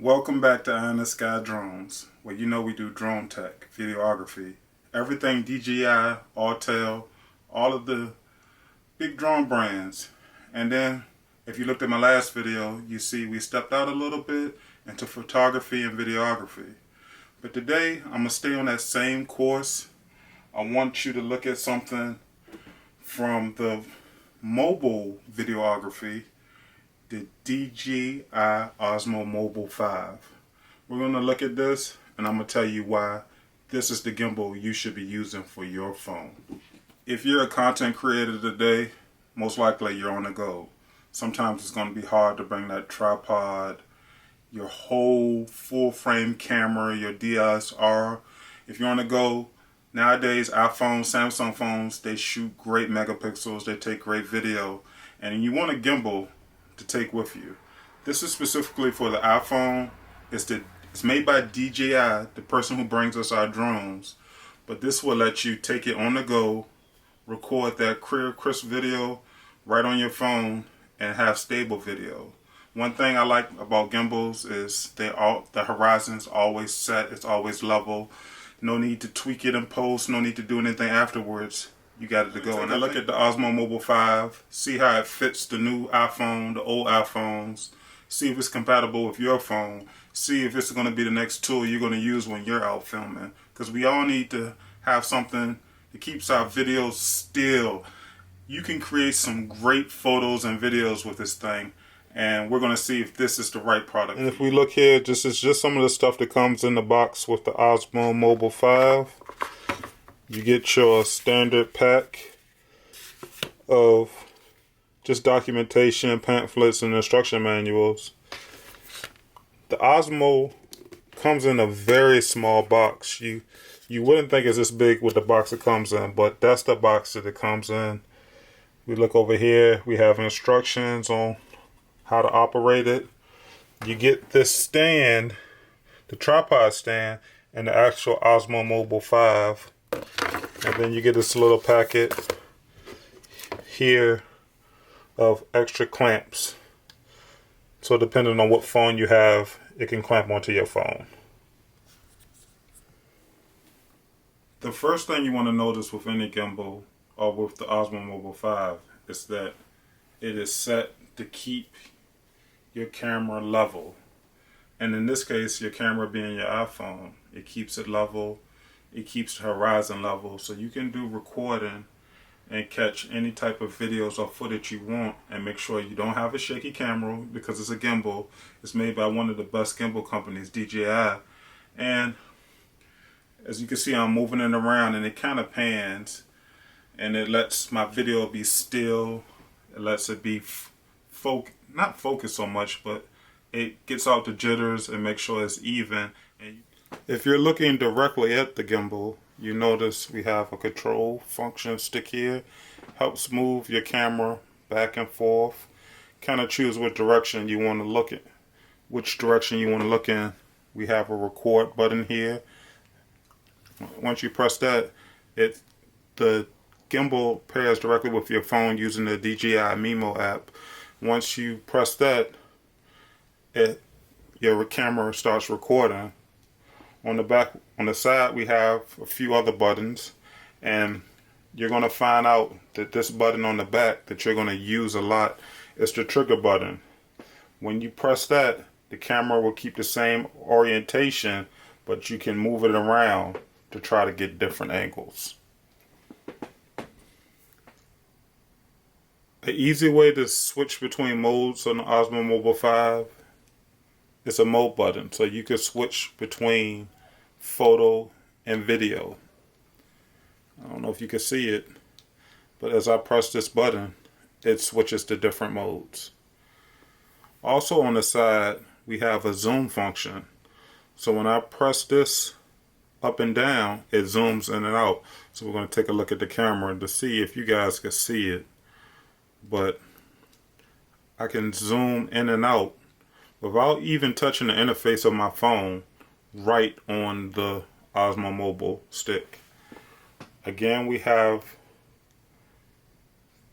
Welcome back to Eye in the Sky Drones, where you know we do drone tech, videography, everything DJI, Autel, all of the big drone brands. And then, if you looked at my last video, you see we stepped out a little bit into photography and videography. But today, I'm going to stay on that same course. I want you to look at something from the mobile videography, the DJI Osmo Mobile 5. We're going to look at this and I'm going to tell you why this is the gimbal you should be using for your phone. If you're a content creator today, most likely you're on the go. Sometimes it's going to be hard to bring that tripod, your whole full frame camera, your DSLR. If you're on the go, nowadays iPhones, Samsung phones, they shoot great megapixels, they take great video, and you want a gimbal to take with you. This is specifically for the iPhone. It's made by DJI, the person who brings us our drones, but this will let you take it on the go, record that clear, crisp video right on your phone, and have stable video. One thing I like about gimbals is the horizon's always set, it's always level. No need to tweak it in post, no need to do anything afterwards. You got it to go. And I look at the Osmo Mobile 5, see how it fits the new iPhone, the old iPhones, see if it's compatible with your phone, see if it's going to be the next tool you're going to use when you're out filming. Because we all need to have something that keeps our videos still. You can create some great photos and videos with this thing, and we're going to see if this is the right product. And if we look here, this is just some of the stuff that comes in the box with the Osmo Mobile 5. You get your standard pack of just documentation, pamphlets, and instruction manuals. The Osmo comes in a very small box. You wouldn't think it's this big with the box it comes in, but that's the box that it comes in. We look over here, we have instructions on how to operate it. You get this stand, the tripod stand, and the actual Osmo Mobile 5. And then you get this little packet here of extra clamps. So depending on what phone you have, it can clamp onto your phone. The first thing you want to notice with any gimbal or with the Osmo Mobile 5 is that it is set to keep your camera level. And in this case, your camera being your iPhone, it keeps it level. It keeps the horizon level, so you can do recording and catch any type of videos or footage you want, and make sure you don't have a shaky camera because it's a gimbal. It's made by one of the best gimbal companies, DJI. And as you can see, I'm moving it around and it kind of pans, and it lets my video be still. It lets it be not focused so much, but it gets out the jitters and makes sure it's even. And if you're looking directly at the gimbal, you notice we have a control function stick here. Helps move your camera back and forth. Kind of choose what direction you want to look at. Which direction you want to look in. We have a record button here. Once you press that, the gimbal pairs directly with your phone using the DJI Mimo app. Once you press that, your camera starts recording. On the side, we have a few other buttons, and you're going to find out that this button on the back that you're going to use a lot is the trigger button. When you press that, the camera will keep the same orientation, but you can move it around to try to get different angles. An easy way to switch between modes on the Osmo Mobile 5 is a mode button, so you can switch between photo and video. I don't know if you can see it, but as I press this button, it switches to different modes. Also on the side, we have a zoom function. So when I press this up and down, it zooms in and out. So we're going to take a look at the camera to see if you guys can see it. But I can zoom in and out without even touching the interface of my phone right on the Osmo Mobile stick. Again, we have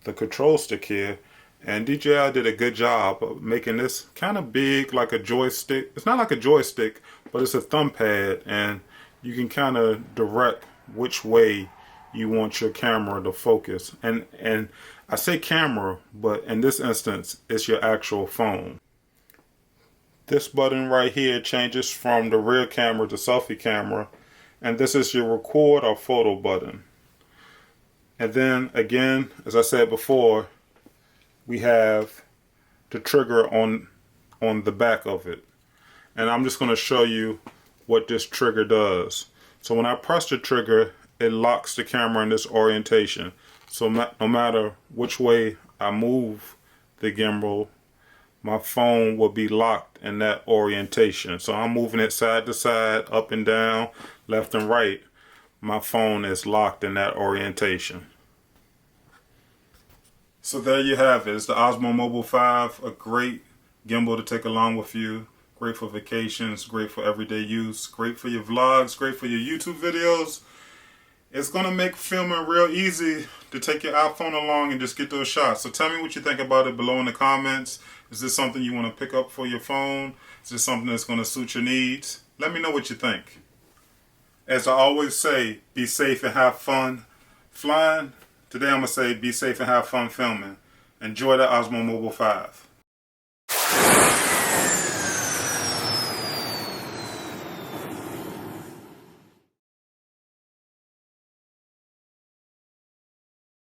the control stick here, And DJI did a good job of making this kind of big, like a joystick. It's not like a joystick, but it's a thumb pad, and you can kind of direct which way you want your camera to focus. And I say camera, but in this instance, it's your actual phone. This button right here changes from the rear camera to selfie camera, and this is your record or photo button. And then again, as I said before, we have the trigger on the back of it. And I'm just going to show you what this trigger does. So when I press the trigger, it locks the camera in this orientation. So no matter which way I move the gimbal, my phone will be locked in that orientation. So I'm moving it side to side, up and down, left and right. My phone is locked in that orientation. So there you have it. It's the Osmo Mobile 5, a great gimbal to take along with you. Great for vacations, great for everyday use, great for your vlogs, great for your YouTube videos. It's going to make filming real easy to take your iPhone along and just get those shots. So tell me what you think about it below in the comments. Is this something you want to pick up for your phone? Is this something that's going to suit your needs? Let me know what you think. As I always say, be safe and have fun flying. Today I'm going to say be safe and have fun filming. Enjoy the Osmo Mobile 5.